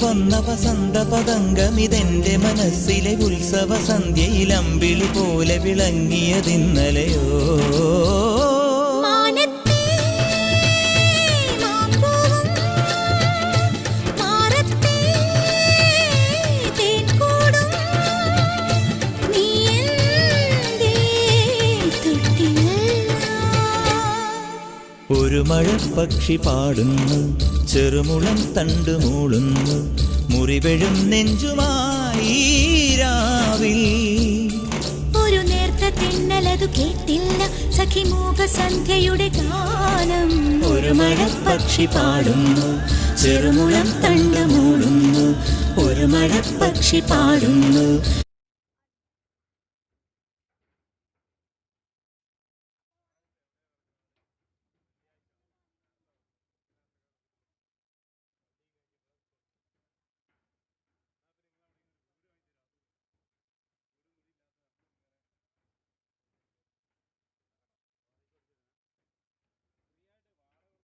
വന്ന വസന്ത പതംഗമിതെന്റെ മനസ്സിലെ ഉത്സവ സന്ധ്യയിൽ അമ്പിളി പോലെ വിളങ്ങിയതിന്നലെയോ. ഒരു മഴപ്പക്ഷി പാടുന്നു, ചെറുമുളം തണ്ടു മൂളുന്നു, മുറിവെഴും നെഞ്ചുമായി രാവിൽ. ഒരു നേർത്ത തിന്നലതു കേട്ടില്ല സഖിമൂക സന്ധ്യയുടെ ഗാനം. ഒരു മഴപ്പക്ഷി പാടുന്നു, ചെറുമുളം തണ്ടു മൂളുന്നു, ഒരു മഴപ്പക്ഷി പാടുന്നു,